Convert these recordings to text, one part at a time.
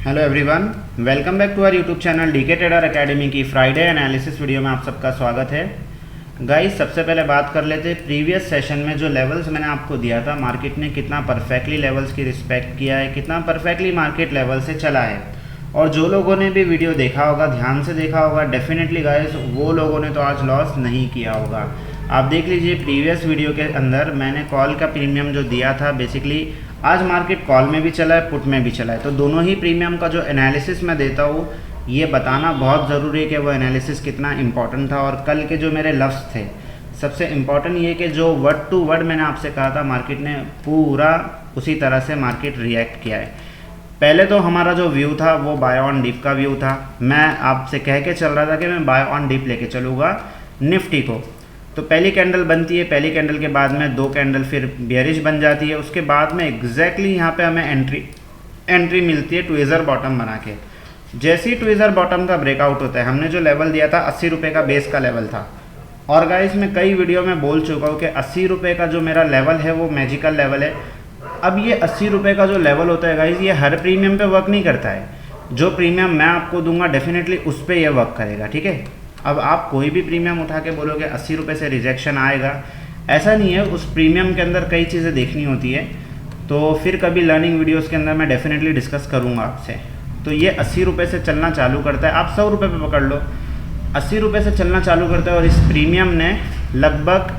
Hello everyone, welcome back to our YouTube channel DK trader academy की Friday analysis video में आप सबका स्वागत है। गाइस, सबसे पहले बात कर लेते हैं प्रीवियस सेशन में जो लेवल्स मैंने आपको दिया था, मार्केट ने कितना परफेक्टली लेवल्स की रिस्पेक्ट किया है, कितना परफेक्टली मार्केट लेवल से चला है। और जो लोगों ने भी वीडियो देखा होगा, ध्यान से देखा होगा, डेफिनेटली गाइस वो लोगों ने तो आज लॉस नहीं किया होगा। आप देख लीजिए प्रीवियस वीडियो के अंदर मैंने कॉल का प्रीमियम जो दिया था, बेसिकली आज मार्केट कॉल में भी चला है, पुट में भी चला है, तो दोनों ही प्रीमियम का जो एनालिसिस मैं देता हूँ ये बताना बहुत ज़रूरी है कि वो एनालिसिस कितना इंपॉर्टेंट था। और कल के जो मेरे लफ्ज़ थे, सबसे इम्पॉर्टेंट ये कि जो वर्ड टू वर्ड मैंने आपसे कहा था, मार्केट ने पूरा उसी तरह से मार्केट रिएक्ट किया है। पहले तो हमारा जो व्यू था वो बाय ऑन डिप का व्यू था। मैं आपसे कह के चल रहा था कि मैं बाय ऑन डिप लेके चलूँगा निफ्टी को। तो पहली कैंडल बनती है, पहली कैंडल के बाद में दो कैंडल फिर बेयरिश बन जाती है, उसके बाद में एग्जैक्टली यहाँ पे हमें एंट्री मिलती है ट्विज़र बॉटम बना के। जैसे ही ट्विज़र बॉटम का ब्रेकआउट होता है, हमने जो लेवल दिया था 80 रुपये का बेस का लेवल था। और गाइस, मैं कई वीडियो में बोल चुका हूँ कि 80 रुपये का जो मेरा लेवल है वो मैजिकल लेवल है। अब ये 80 रुपये का जो लेवल होता है गाइस, ये हर प्रीमियम पे वर्क नहीं करता है। जो प्रीमियम मैं आपको दूंगा डेफिनेटली उस पर यह वर्क करेगा, ठीक है। अब आप कोई भी प्रीमियम उठा के बोलोगे 80 रुपये से रिजेक्शन आएगा, ऐसा नहीं है। उस प्रीमियम के अंदर कई चीज़ें देखनी होती है, तो फिर कभी लर्निंग वीडियोस के अंदर मैं डेफिनेटली डिस्कस करूँगा आपसे। तो ये 80 रुपये से चलना चालू करता है, आप 100 रुपये पे पकड़ लो, 80 रुपये से चलना चालू करता है। और इस प्रीमियम ने लगभग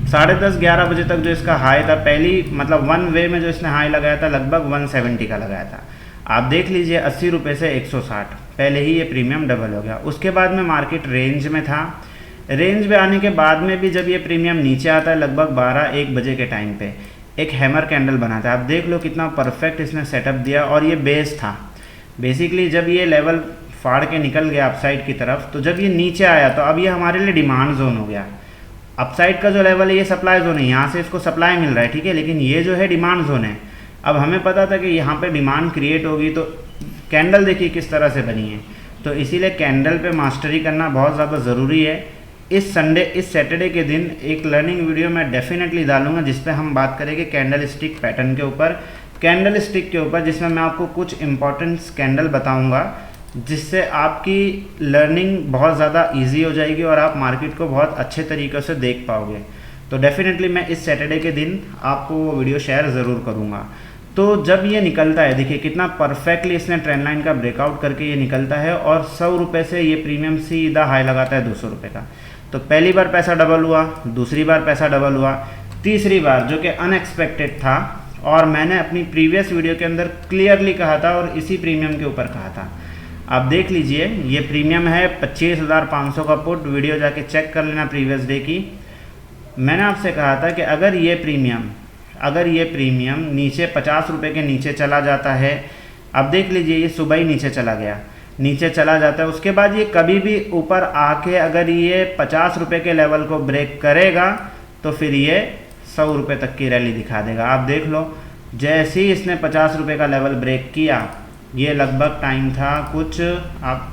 10:30-11 बजे तक जो इसका हाई था, पहली मतलब वन वे में जो इसने हाई लगाया था लगभग 170 का लगाया था। आप देख लीजिए 80 रुपये से 160, पहले ही ये प्रीमियम डबल हो गया। उसके बाद में मार्केट रेंज में था, रेंज में आने के बाद में भी जब ये प्रीमियम नीचे आता है लगभग 12-1 बजे के टाइम पे एक हैमर कैंडल बनाता है। आप देख लो कितना परफेक्ट इसने सेटअप दिया। और ये बेस था, बेसिकली जब ये लेवल फाड़ के निकल गया अपसाइड की तरफ, तो जब ये नीचे आया तो अब ये हमारे लिए डिमांड जोन हो गया। अपसाइड का जो लेवल है ये सप्लाई जोन है, यहाँ से इसको सप्लाई मिल रहा है, ठीक है, लेकिन ये जो है डिमांड जोन है। अब हमें पता था कि यहाँ पे डिमांड क्रिएट होगी, तो कैंडल देखिए किस तरह से बनी है। तो इसीलिए कैंडल पे मास्टरी करना बहुत ज़्यादा ज़रूरी है। इस सैटरडे के दिन एक लर्निंग वीडियो मैं डेफिनेटली डालूंगा जिस पे हम बात करेंगे कैंडल स्टिक पैटर्न के ऊपर, कैंडल स्टिक के ऊपर, जिसमें मैं आपको कुछ इंपॉर्टेंट कैंडल बताऊँगा जिससे आपकी लर्निंग बहुत ज़्यादा ईजी हो जाएगी और आप मार्केट को बहुत अच्छे तरीके से देख पाओगे। तो डेफिनेटली मैं इस सैटरडे के दिन आपको वो वीडियो शेयर ज़रूर करूँगा। तो जब ये निकलता है, देखिए कितना परफेक्टली इसने ट्रेंड लाइन का ब्रेकआउट करके ये निकलता है और 100 रुपये से ये प्रीमियम सीधा हाई लगाता है 200 रुपये का। तो पहली बार पैसा डबल हुआ, दूसरी बार पैसा डबल हुआ, तीसरी बार जो कि अनएक्सपेक्टेड था, और मैंने अपनी प्रीवियस वीडियो के अंदर क्लियरली कहा था और इसी प्रीमियम के ऊपर कहा था। आप देख लीजिए ये प्रीमियम है 25,500 का पुट, वीडियो जाके चेक कर लेना प्रीवियस डे की। मैंने आपसे कहा था कि अगर ये प्रीमियम नीचे 50 रुपये के नीचे चला जाता है, अब देख लीजिए ये सुबह ही नीचे चला गया, नीचे चला जाता है, उसके बाद ये कभी भी ऊपर आके अगर ये 50 रुपये के लेवल को ब्रेक करेगा तो फिर ये 100 रुपये तक की रैली दिखा देगा। आप देख लो, जैसे ही इसने 50 रुपये का लेवल ब्रेक किया, ये लगभग टाइम था कुछ, आप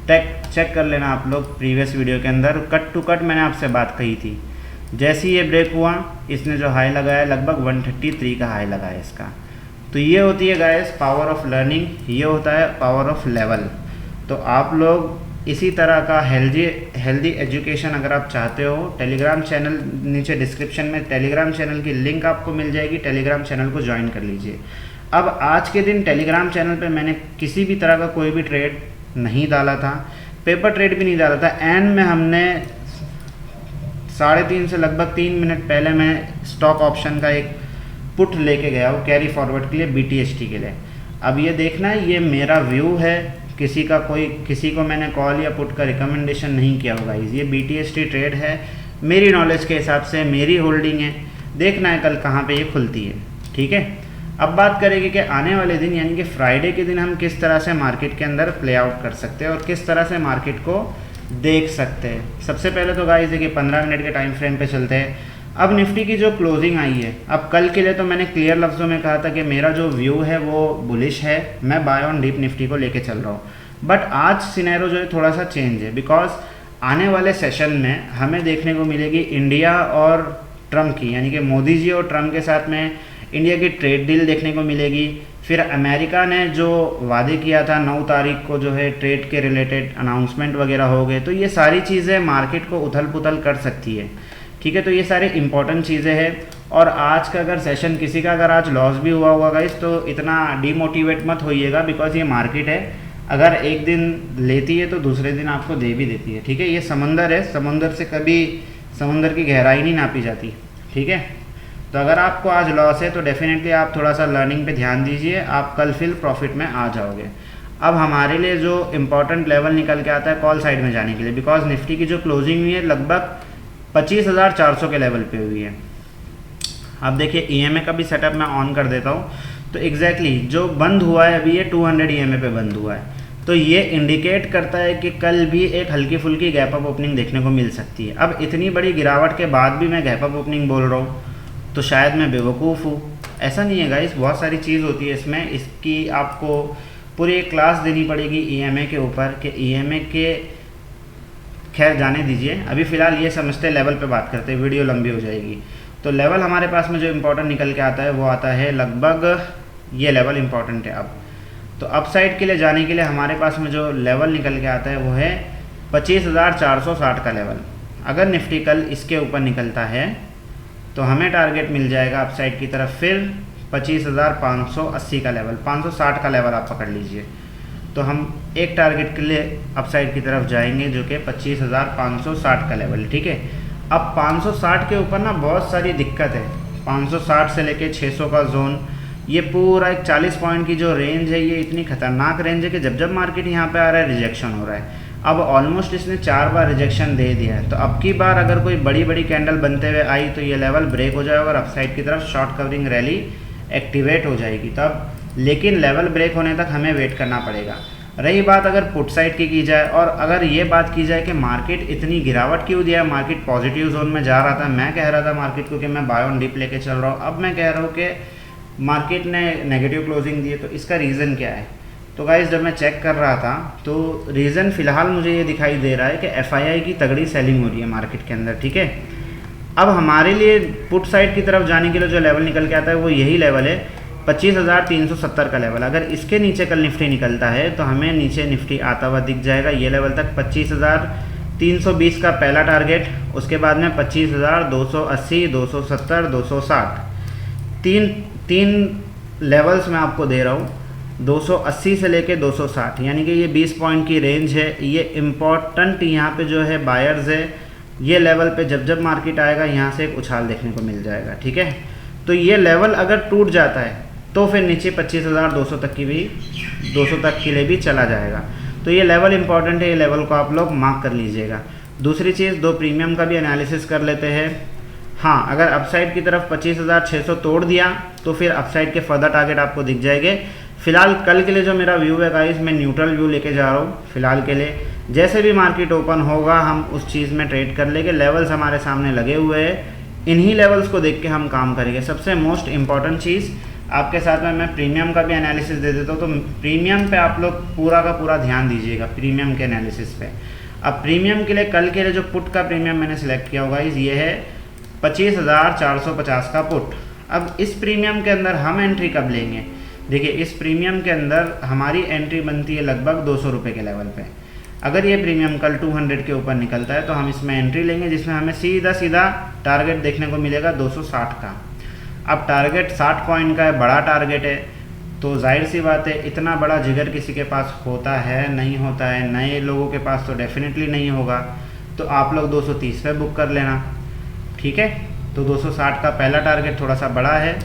चेक कर लेना आप लोग प्रीवियस वीडियो के अंदर, कट टू कट मैंने आपसे बात कही थी। जैसे ही ये ब्रेक हुआ, इसने जो हाई लगाया लगभग 133 का हाई लगाया इसका। तो ये होती है गाइस पावर ऑफ लर्निंग, ये होता है पावर ऑफ लेवल। तो आप लोग इसी तरह का हेल्दी एजुकेशन अगर आप चाहते हो, टेलीग्राम चैनल, नीचे डिस्क्रिप्शन में टेलीग्राम चैनल की लिंक आपको मिल जाएगी, टेलीग्राम चैनल को ज्वाइन कर लीजिए। अब आज के दिन टेलीग्राम चैनल पे मैंने किसी भी तरह का कोई भी ट्रेड नहीं डाला था, पेपर ट्रेड भी नहीं डाला था। एंड में हमने 3:30 से लगभग 3 मिनट पहले मैं स्टॉक ऑप्शन का एक पुट लेके गया हूँ कैरी फॉरवर्ड के लिए, BTST के लिए। अब ये देखना है, ये मेरा व्यू है, किसी को मैंने कॉल या पुट का रिकमेंडेशन नहीं किया होगा। ये BTST ट्रेड है, मेरी नॉलेज के हिसाब से मेरी होल्डिंग है, देखना है कल कहाँ पे ये खुलती है, ठीक है। अब बात करेंगे कि आने वाले दिन यानी कि फ्राइडे के दिन हम किस तरह से मार्केट के अंदर प्ले आउट कर सकते हैं और किस तरह से मार्केट को देख सकते हैं। सबसे पहले तो गाइस देखिए 15 मिनट के टाइम फ्रेम पे चलते हैं। अब निफ्टी की जो क्लोजिंग आई है, अब कल के लिए तो मैंने क्लियर लफ्ज़ों में कहा था कि मेरा जो व्यू है वो बुलिश है, मैं बाय ऑन डीप निफ्टी को लेके चल रहा हूँ। बट आज सिनेरियो जो है थोड़ा सा चेंज है, बिकॉज आने वाले सेशन में हमें देखने को मिलेगी इंडिया और ट्रम्प की, यानी कि मोदी जी और ट्रम्प के साथ में इंडिया की ट्रेड डील देखने को मिलेगी। फिर अमेरिका ने जो वादे किया था 9 तारीख को जो है ट्रेड के रिलेटेड अनाउंसमेंट वगैरह हो गए, तो ये सारी चीज़ें मार्केट को उथल पुथल कर सकती है। ठीक है, तो ये सारी इंपॉर्टेंट चीज़ें हैं। और आज का अगर सेशन किसी का अगर आज लॉस भी हुआ होगा गाइस, तो इतना डीमोटिवेट मत होइएगा, बिकॉज ये मार्केट है, अगर एक दिन लेती है तो दूसरे दिन आपको दे भी देती है। ठीक है, ये समंदर है, समंदर से कभी समंदर की गहराई नहीं नापी जाती। ठीक है, तो अगर आपको आज लॉस है तो डेफिनेटली आप थोड़ा सा लर्निंग पे ध्यान दीजिए, आप कल फिर प्रॉफिट में आ जाओगे। अब हमारे लिए जो इम्पोर्टेंट लेवल निकल के आता है कॉल साइड में जाने के लिए, बिकॉज निफ्टी की जो क्लोजिंग हुई है लगभग 25,400 के लेवल पे हुई है। अब देखिए EMA का भी सेटअप मैं ऑन कर देता हूँ, तो एग्जैक्टली जो बंद हुआ है अभी ये 200 EMA पे बंद हुआ है, तो ये इंडिकेट करता है कि कल भी एक हल्की फुल्की गैप अप ओपनिंग देखने को मिल सकती है। अब इतनी बड़ी गिरावट के बाद भी मैं गैप अप ओपनिंग बोल रहा हूँ, तो शायद मैं बेवकूफ़ हूँ, ऐसा नहीं है गाइस, बहुत सारी चीज़ होती है इसमें। इसकी आपको पूरी एक क्लास देनी पड़ेगी EMA के ऊपर कि EMA के, खैर जाने दीजिए, अभी फ़िलहाल ये समझते लेवल पे बात करते हैं, वीडियो लंबी हो जाएगी। तो लेवल हमारे पास में जो इम्पोर्टेंट निकल के आता है वो आता है लगभग, ये लेवल इम्पॉर्टेंट है। अब तो अपसाइड के लिए जाने के लिए हमारे पास में जो लेवल निकल के आता है वो है 25,460 का लेवल। अगर निफ्टी कल इसके ऊपर निकलता है तो हमें टारगेट मिल जाएगा अपसाइड की तरफ फिर 25,580 का लेवल, 560 का लेवल आप पकड़ लीजिए। तो हम एक टारगेट के लिए अपसाइड की तरफ जाएंगे जो कि 25,560 का लेवल। ठीक है, अब 560 के ऊपर ना बहुत सारी दिक्कत है। 560 से लेके 600 का जोन, ये पूरा एक 40 पॉइंट की जो रेंज है, ये इतनी खतरनाक रेंज है कि जब जब मार्केट यहाँ पे आ रहा है रिजेक्शन हो रहा है। अब ऑलमोस्ट इसने 4 बार रिजेक्शन दे दिया है, तो अब की बार अगर कोई बड़ी बड़ी कैंडल बनते हुए आई तो ये लेवल ब्रेक हो जाएगा और अपसाइड की तरफ शॉर्ट कवरिंग रैली एक्टिवेट हो जाएगी तब। लेकिन लेवल ब्रेक होने तक हमें वेट करना पड़ेगा। रही बात अगर पुट साइड की जाए, और अगर ये बात की जाए कि मार्केट इतनी गिरावट क्यों दिया, मार्केट पॉजिटिव जोन में जा रहा था, मैं कह रहा था मार्केट को कि मैं बाय ऑन डिप लेके चल रहा हूँ, अब मैं कह रहा हूँ कि मार्केट ने नेगेटिव क्लोजिंग दी है, तो इसका रीज़न क्या है? तो गाइस जब मैं चेक कर रहा था तो रीज़न फ़िलहाल मुझे ये दिखाई दे रहा है कि FII की तगड़ी सेलिंग हो रही है मार्केट के अंदर। ठीक है, अब हमारे लिए पुट साइड की तरफ जाने के लिए जो लेवल निकल के आता है वो यही लेवल है 25,370 का लेवल। अगर इसके नीचे कल निफ्टी निकलता है तो हमें नीचे निफ्टी आता हुआ दिख जाएगा ये लेवल तक। 25,320 का पहला टारगेट, उसके बाद में 25,280, 270, 260, तीन लेवल्स मैं आपको दे रहा हूँ, 280 से लेके 260, यानी कि ये 20 पॉइंट की रेंज है। ये इम्पॉर्टेंट यहाँ पे जो है बायर्स है, ये लेवल पे जब जब मार्केट आएगा यहाँ से एक उछाल देखने को मिल जाएगा। ठीक है, तो ये लेवल अगर टूट जाता है तो फिर नीचे 25,200 तक की भी 200 तक के लिए भी चला जाएगा। तो ये लेवल इंपॉर्टेंट है, ये लेवल को आप लोग मार्क कर लीजिएगा। दूसरी चीज़, दो प्रीमियम का भी एनालिसिस कर लेते हैं। हाँ, अगर अपसाइड की तरफ 25,600 तोड़ दिया तो फिर अपसाइड के फर्दर टारगेट आपको दिख जाएंगे। फिलहाल कल के लिए जो मेरा व्यू है गाइस, मैं न्यूट्रल व्यू लेके जा रहा हूँ फिलहाल के लिए। जैसे भी मार्केट ओपन होगा हम उस चीज़ में ट्रेड कर लेंगे। लेवल्स हमारे सामने लगे हुए हैं, इन्हीं लेवल्स को देख के हम काम करेंगे। सबसे मोस्ट इम्पॉर्टेंट चीज़ आपके साथ में मैं प्रीमियम का भी एनालिसिस दे देता हूँ, तो प्रीमियम पे आप लोग पूरा का पूरा ध्यान दीजिएगा प्रीमियम के एनालिसिस पे। अब प्रीमियम के लिए कल के लिए जो पुट का प्रीमियम मैंने सेलेक्ट किया होगा ये है 25,450 का पुट। अब इस प्रीमियम के अंदर हम एंट्री कब लेंगे? देखिए, इस प्रीमियम के अंदर हमारी एंट्री बनती है लगभग 200 रुपये के लेवल पे। अगर ये प्रीमियम कल 200 के ऊपर निकलता है तो हम इसमें एंट्री लेंगे, जिसमें हमें सीधा सीधा टारगेट देखने को मिलेगा 260 का। अब टारगेट 60 पॉइंट का है, बड़ा टारगेट है, तो जाहिर सी बात है इतना बड़ा जिगर किसी के पास होता है नहीं होता है, नए लोगों के पास तो डेफिनेटली नहीं होगा। तो आप लोग 230 पे बुक कर लेना। ठीक है, तो 260 का पहला टारगेट थोड़ा सा बड़ा है,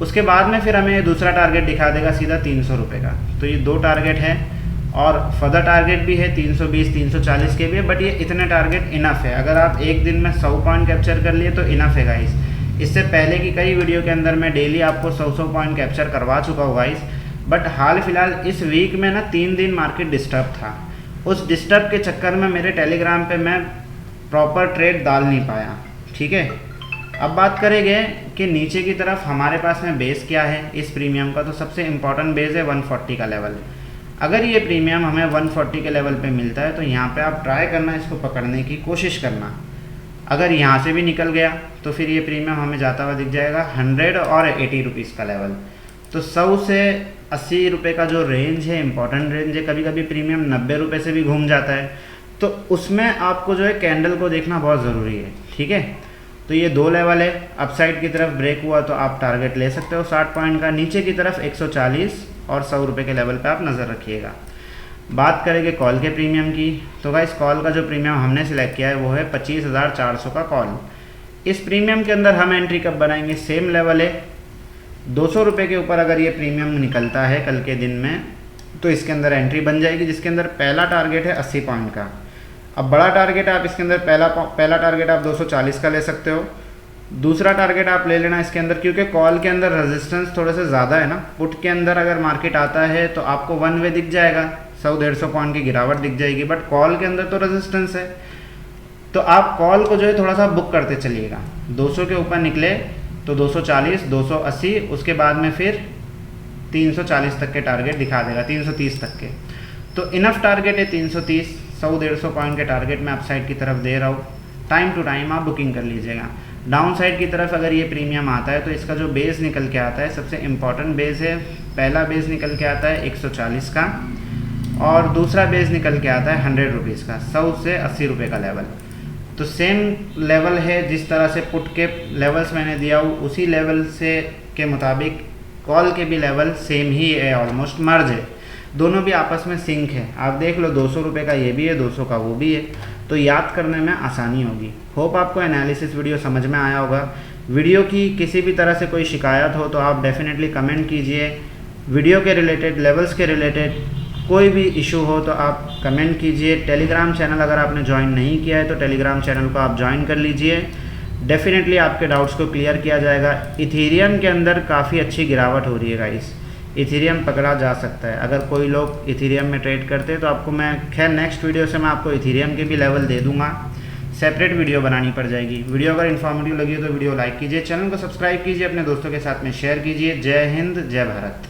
उसके बाद में फिर हमें दूसरा टारगेट दिखा देगा सीधा 300 रुपये का। तो ये 2 टारगेट है और फर्दर टारगेट भी है 320, 340 के भी है, बट ये इतने टारगेट इनफ है। अगर आप एक दिन में 100 पॉइंट कैप्चर कर लिए तो इनफ है गाइस। इससे पहले की कई वीडियो के अंदर मैं डेली आपको 100 पॉइंट कैप्चर करवा चुका हूँ गाइस, बट हाल फिलहाल इस वीक में ना 3 दिन मार्केट डिस्टर्ब था। उस डिस्टर्ब के चक्कर में मेरे टेलीग्राम पे मैं प्रॉपर ट्रेड डाल नहीं पाया। ठीक है, अब बात करेंगे कि नीचे की तरफ हमारे पास में बेस क्या है इस प्रीमियम का। तो सबसे इम्पॉर्टेंट बेस है 140 का लेवल। अगर ये प्रीमियम हमें 140 के लेवल पे मिलता है तो यहाँ पे आप ट्राई करना, इसको पकड़ने की कोशिश करना। अगर यहाँ से भी निकल गया तो फिर ये प्रीमियम हमें जाता हुआ दिख जाएगा 100 और 80 रुपीज़ का लेवल। तो 100 से 80 रुपये का जो रेंज है, इंपॉर्टेंट रेंज है, कभी कभी प्रीमियम 90 रुपये से भी घूम जाता है, तो उसमें आपको जो है कैंडल को देखना बहुत ज़रूरी है। ठीक है, तो ये 2 लेवल है। अपसाइड की तरफ ब्रेक हुआ तो आप टारगेट ले सकते हो 60 पॉइंट का, नीचे की तरफ 140 और 100 रुपये के लेवल पे आप नज़र रखिएगा। बात करेंगे कॉल के प्रीमियम की, तो गाइस कॉल का जो प्रीमियम हमने सिलेक्ट किया है वो है 25,400 का कॉल। इस प्रीमियम के अंदर हम एंट्री कब बनाएंगे, सेम लेवल है 200 रुपये के ऊपर अगर ये प्रीमियम निकलता है कल के दिन में तो इसके अंदर एंट्री बन जाएगी, जिसके अंदर पहला टारगेट है 80 पॉइंट का। अब बड़ा टारगेट आप इसके अंदर पहला टारगेट आप 240 का ले सकते हो, दूसरा टारगेट आप ले लेना इसके अंदर, क्योंकि कॉल के अंदर रेजिस्टेंस थोड़े से ज़्यादा है ना। पुट के अंदर अगर मार्केट आता है तो आपको वन वे दिख जाएगा, 100-150 पॉइंट की गिरावट दिख जाएगी, बट कॉल के अंदर तो रेजिस्टेंस है। तो आप कॉल को जो है थोड़ा सा बुक करते चलिएगा। 200 के ऊपर निकले तो 240, 280, उसके बाद में फिर 340 तक के टारगेट दिखा देगा, 330 तक के। तो इनफ टारगेट है 330, 100-150 पॉइंट के टारगेट मैं अपसाइड की तरफ दे रहा हूँ। टाइम टू टाइम आप बुकिंग कर लीजिएगा। डाउन साइड की तरफ अगर ये प्रीमियम आता है तो इसका जो बेस निकल के आता है, सबसे इम्पॉर्टेंट बेस है, पहला बेस निकल के आता है 140 का और दूसरा बेस निकल के आता है 100 रुपीज़ का, 100 से 80 रुपये का लेवल। तो सेम लेवल है, जिस तरह से पुट के लेवल्स मैंने दिया हूँ उसी लेवल से के मुताबिक कॉल के भी लेवल सेम ही है, ऑलमोस्ट मर्ज है, दोनों भी आपस में सिंक है। आप देख लो 200 रुपये का ये भी है, 200 का वो भी है, तो याद करने में आसानी होगी। होप आपको एनालिसिस वीडियो समझ में आया होगा। वीडियो की किसी भी तरह से कोई शिकायत हो तो आप डेफिनेटली कमेंट कीजिए। वीडियो के रिलेटेड, लेवल्स के रिलेटेड कोई भी इशू हो तो आप कमेंट कीजिए। टेलीग्राम चैनल अगर आपने ज्वाइन नहीं किया है तो टेलीग्राम चैनल को आप ज्वाइन कर लीजिए, डेफिनेटली आपके डाउट्स को क्लियर किया जाएगा। इथेरियम के अंदर काफ़ी अच्छी गिरावट हो रही है गाइस, इथेरियम पकड़ा जा सकता है। अगर कोई लोग इथेरियम में ट्रेड करते हैं तो आपको मैं खैर नेक्स्ट वीडियो से मैं आपको इथेरियम के भी लेवल दे दूंगा, सेपरेट वीडियो बनानी पड़ जाएगी। वीडियो अगर इन्फॉर्मेटिव लगी तो वीडियो लाइक कीजिए, चैनल को सब्सक्राइब कीजिए, अपने दोस्तों के साथ में शेयर कीजिए। जय हिंद, जय भारत।